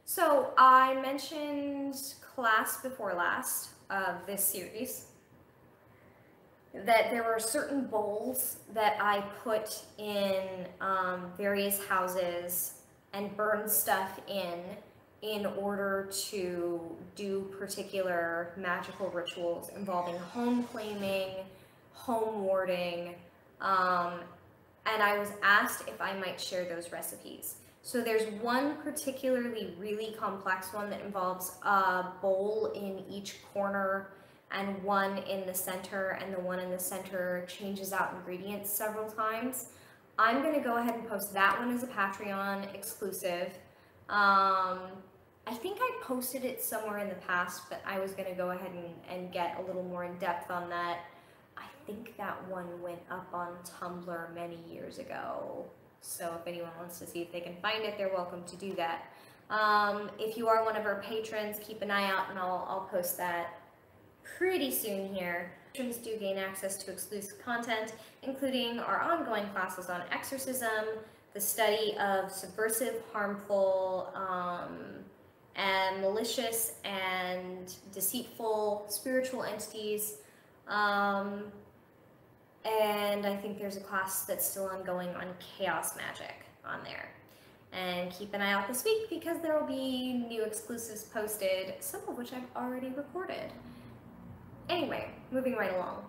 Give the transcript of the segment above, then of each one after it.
So I mentioned class before last of this series that there were certain bowls that I put in various houses and burn stuff in order to do particular magical rituals involving home claiming, home warding, and I was asked if I might share those recipes. So there's one particularly really complex one that involves a bowl in each corner and one in the center, and the one in the center changes out ingredients several times. I'm gonna go ahead and post that one as a Patreon exclusive. I think I posted it somewhere in the past, but I was gonna go ahead and get a little more in depth on that. I think that one went up on Tumblr many years ago. So if anyone wants to see if they can find it, they're welcome to do that. If you are one of our patrons, keep an eye out and I'll post that pretty soon here. Patrons do gain access to exclusive content, including our ongoing classes on exorcism, the study of subversive, harmful, and malicious and deceitful spiritual entities. And I think there's a class that's still ongoing on chaos magic on there. And keep an eye out this week because there will be new exclusives posted, some of which I've already recorded. Anyway, moving right along.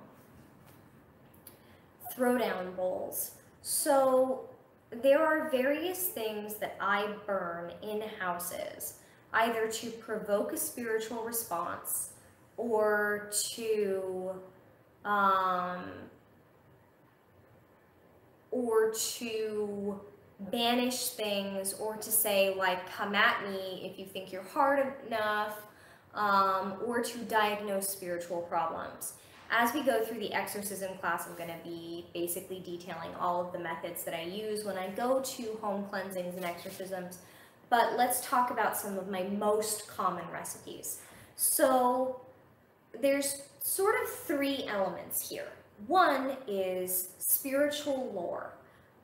Throwdown bowls. So there are various things that I burn in houses, either to provoke a spiritual response or to banish things, or to say, like, come at me if you think you're hard enough, or to diagnose spiritual problems. As we go through the exorcism class, I'm going to be basically detailing all of the methods that I use when I go to home cleansings and exorcisms, but let's talk about some of my most common recipes. So there's sort of three elements here. One is spiritual lore,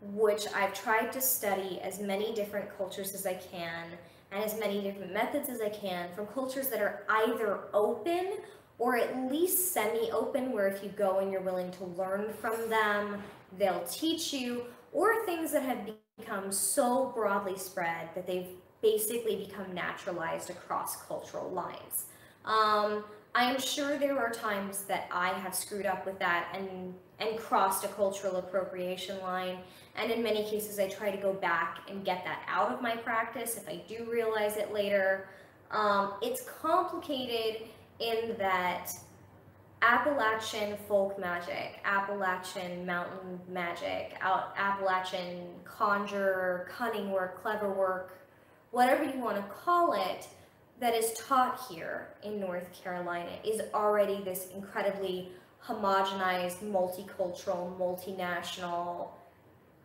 which I've tried to study as many different cultures as I can and as many different methods as I can from cultures that are either open or at least semi-open, where if you go and you're willing to learn from them, they'll teach you, or things that have become so broadly spread that they've basically become naturalized across cultural lines. I'm sure there are times that I have screwed up with that and crossed a cultural appropriation line, and in many cases I try to go back and get that out of my practice if I do realize it later. It's complicated in that Appalachian folk magic, Appalachian mountain magic, Appalachian conjure, cunning work, clever work, whatever you want to call it, that is taught here in North Carolina is already this incredibly homogenized, multicultural, multinational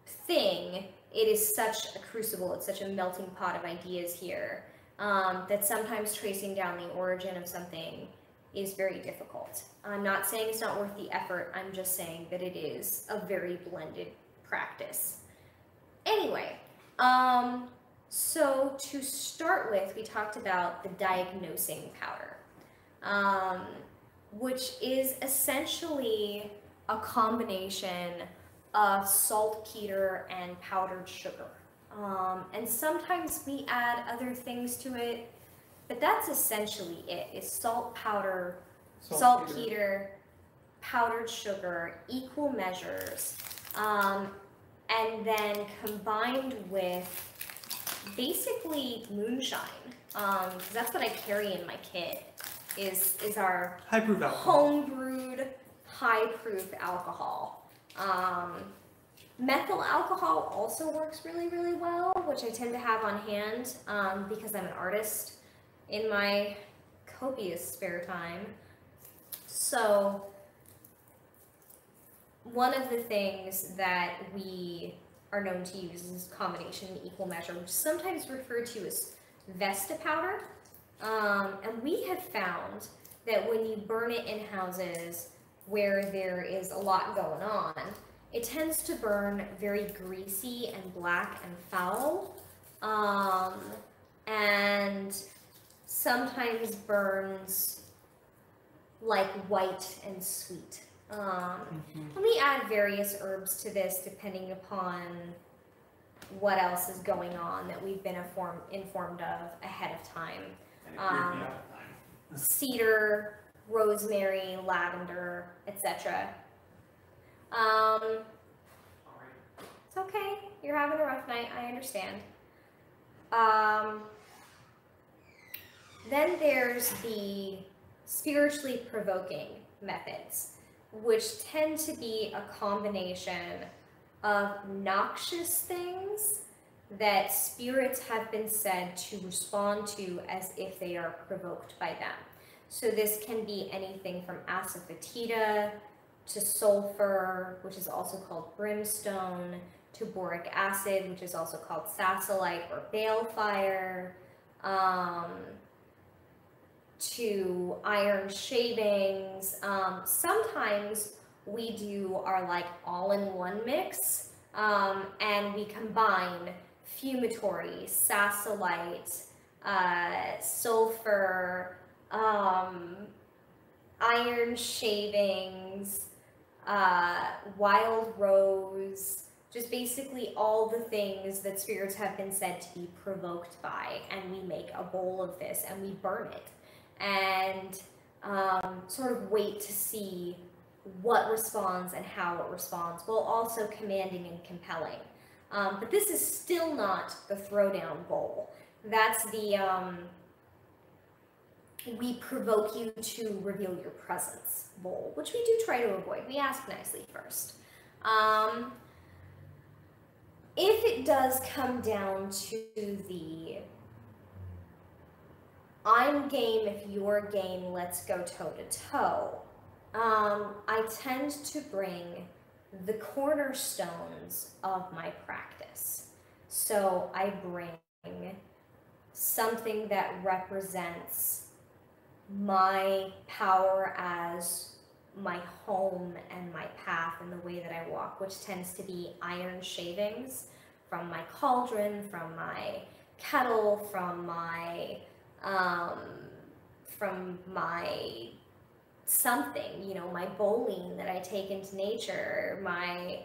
thing. It is such a crucible, it's such a melting pot of ideas here, that sometimes tracing down the origin of something is very difficult. I'm not saying it's not worth the effort, I'm just saying that it is a very blended practice. Anyway, so to start with, we talked about the diagnosing powder, which is essentially a combination of saltpeter and powdered sugar. And sometimes we add other things to it, but that's essentially it, is salt powder, saltpeter, powdered sugar, equal measures, and then combined with basically moonshine, because that's what I carry in my kit, is our high-proof alcohol. home-brewed, high-proof alcohol. Methyl alcohol also works really, really well, which I tend to have on hand because I'm an artist in my copious spare time. So one of the things that we are known to use is combination in equal measure, which is sometimes referred to as Vesta powder. And we have found that when you burn it in houses where there is a lot going on, it tends to burn very greasy and black and foul, and sometimes burns like white and sweet. And we add various herbs to this depending upon what else is going on that we've been informed of ahead of time. Cedar, rosemary, lavender, etc. It's okay. You're having a rough night. I understand. Then there's the spiritually provoking methods, which tend to be a combination of noxious things that spirits have been said to respond to as if they are provoked by them. So this can be anything from asafoetida to sulfur, which is also called brimstone, to boric acid, which is also called sasolite or balefire, to iron shavings. Sometimes we do our like all-in-one mix, and we combine fumitory, sasolite, sulfur, iron shavings, wild rose, just basically all the things that spirits have been said to be provoked by, and we make a bowl of this and we burn it and sort of wait to see what responds and how it responds, while also commanding and compelling. But this is still not the throwdown bowl. That's the we provoke you to reveal your presence bowl, which we do try to avoid. We ask nicely first. If it does come down to the I'm game if you're game, let's go toe to toe, I tend to bring the cornerstones of my practice. So I bring something that represents my power as my home and my path and the way that I walk, which tends to be iron shavings from my cauldron, from my kettle, from my something, you know, my bowling that I take into nature, my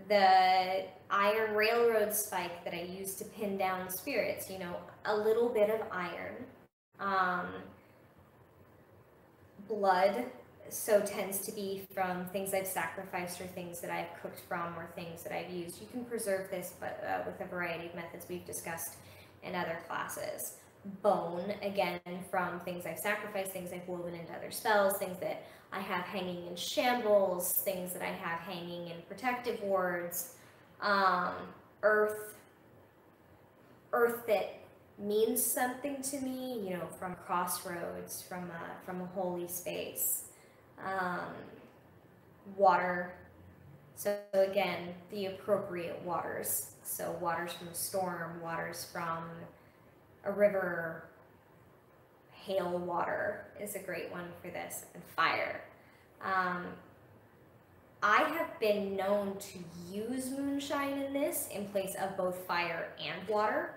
the iron railroad spike that I use to pin down spirits, you know, a little bit of iron. Blood, so tends to be from things I've sacrificed or things that I've cooked from or things that I've used. You can preserve this but with a variety of methods we've discussed in other classes. Bone, again, from things I've sacrificed, things I've woven into other spells, things that I have hanging in shambles, things that I have hanging in protective wards. Earth that means something to me, you know, from crossroads, from a holy space. Water, so again, the appropriate waters. So waters from a storm, waters from a river, hail water is a great one for this, and fire. I have been known to use moonshine in this in place of both fire and water.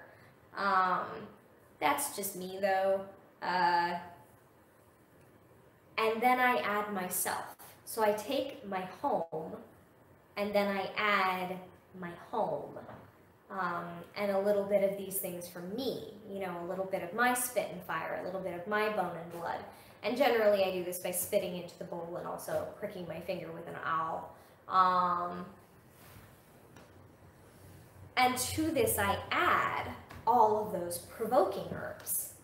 That's just me though. And then I add myself. So I take my home and then I add my home. And a little bit of these things from me, you know, a little bit of my spit and fire, a little bit of my bone and blood. And generally I do this by spitting into the bowl and also pricking my finger with an awl. And to this I add all of those provoking herbs.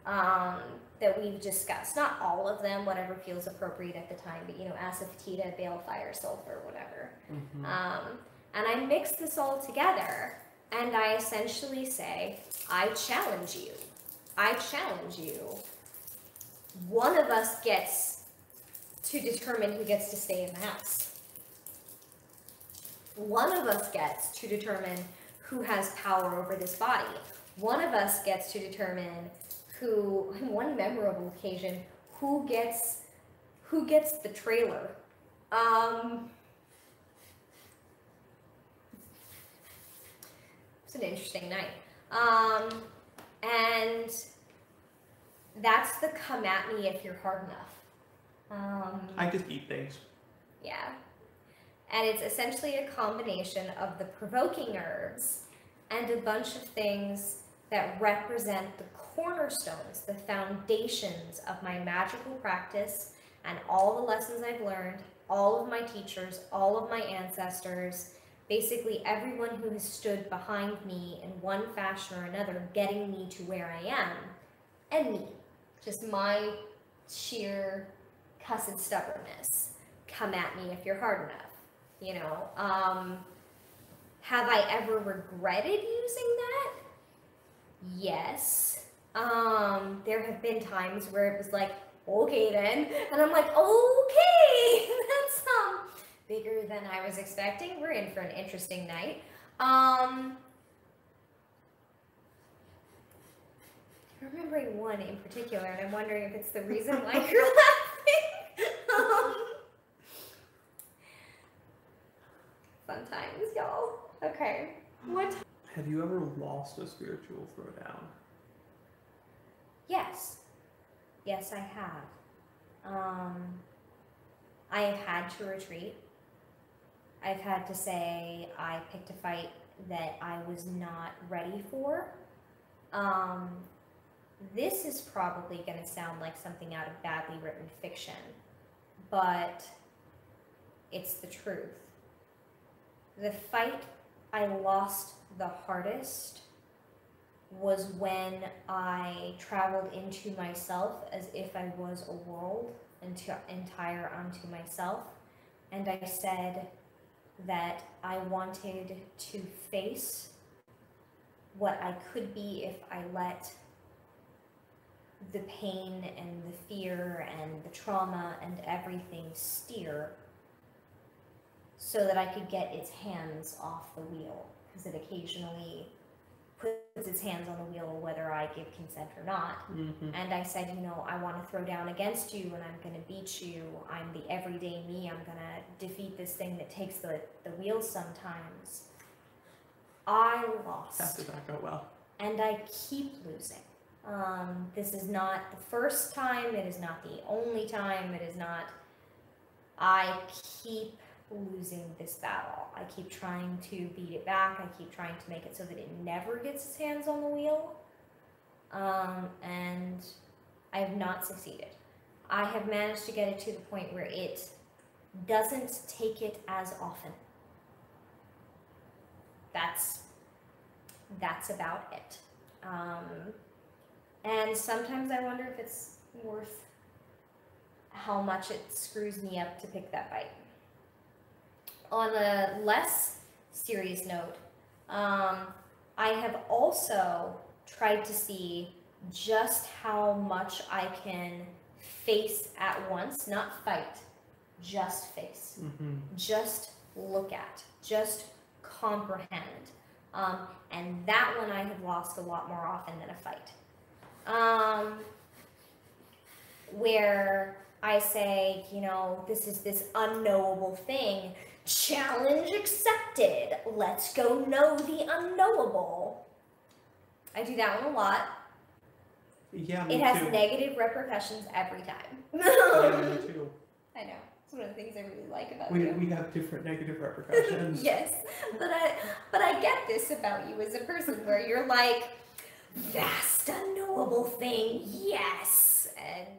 that we've discussed. Not all of them, whatever feels appropriate at the time, but asafoetida, bale, fire, sulfur, whatever. And I mix this all together, and I essentially say, I challenge you. I challenge you. One of us gets to determine who gets to stay in the house. One of us gets to determine who has power over this body. One of us gets to determine who, on one memorable occasion, who gets the trailer. It's an interesting night. And that's the come at me if you're hard enough. I just eat things. Yeah. And it's essentially a combination of the provoking herbs and a bunch of things that represent the cornerstones, the foundations of my magical practice and all the lessons I've learned, all of my teachers, all of my ancestors, basically everyone who has stood behind me in one fashion or another, getting me to where I am, and me. Just my sheer cussed stubbornness. Come at me if you're hard enough, Have I ever regretted using that? Yes. There have been times where it was like, okay then, and I'm like, okay, that's bigger than I was expecting. We're in for an interesting night. I'm remembering one in particular, and I'm wondering if it's the reason why you're laughing. Fun times, y'all. Okay. What? Have you ever lost a spiritual throwdown? Yes. Yes, I have. I have had to retreat. I've had to say I picked a fight that I was not ready for. This is probably going to sound like something out of badly written fiction, but it's the truth. The fight I lost the hardest was when I traveled into myself as if I was a world entire unto myself, and I said that I wanted to face what I could be if I let the pain and the fear and the trauma and everything steer, so that I could get its hands off the wheel, because it occasionally puts its hands on the wheel whether I give consent or not. And I said, I want to throw down against you, and I'm going to beat you. I'm the everyday me. I'm going to defeat this thing that takes the wheel sometimes. I lost. That did not go well. And I keep losing. This is not the first time. It is not the only time. It is not. I keep losing this battle. I keep trying to beat it back. I keep trying to make it so that it never gets its hands on the wheel. And I have not succeeded. I have managed to get it to the point where it doesn't take it as often. That's about it. And sometimes I wonder if it's worth how much it screws me up to pick that fight. On a less serious note, I have also tried to see just how much I can face at once, not fight, just face, just look at, just comprehend. And that one I have lost a lot more often than a fight. Where I say, this is this unknowable thing. Challenge accepted. Let's go know the unknowable. I do that one a lot. Yeah, me It has too. negative repercussions every time. Yeah, me too. I know. It's one of the things I really like about We you. have different negative repercussions. Yes, but I get this about you as a person, where you're like, vast unknowable thing, yes, and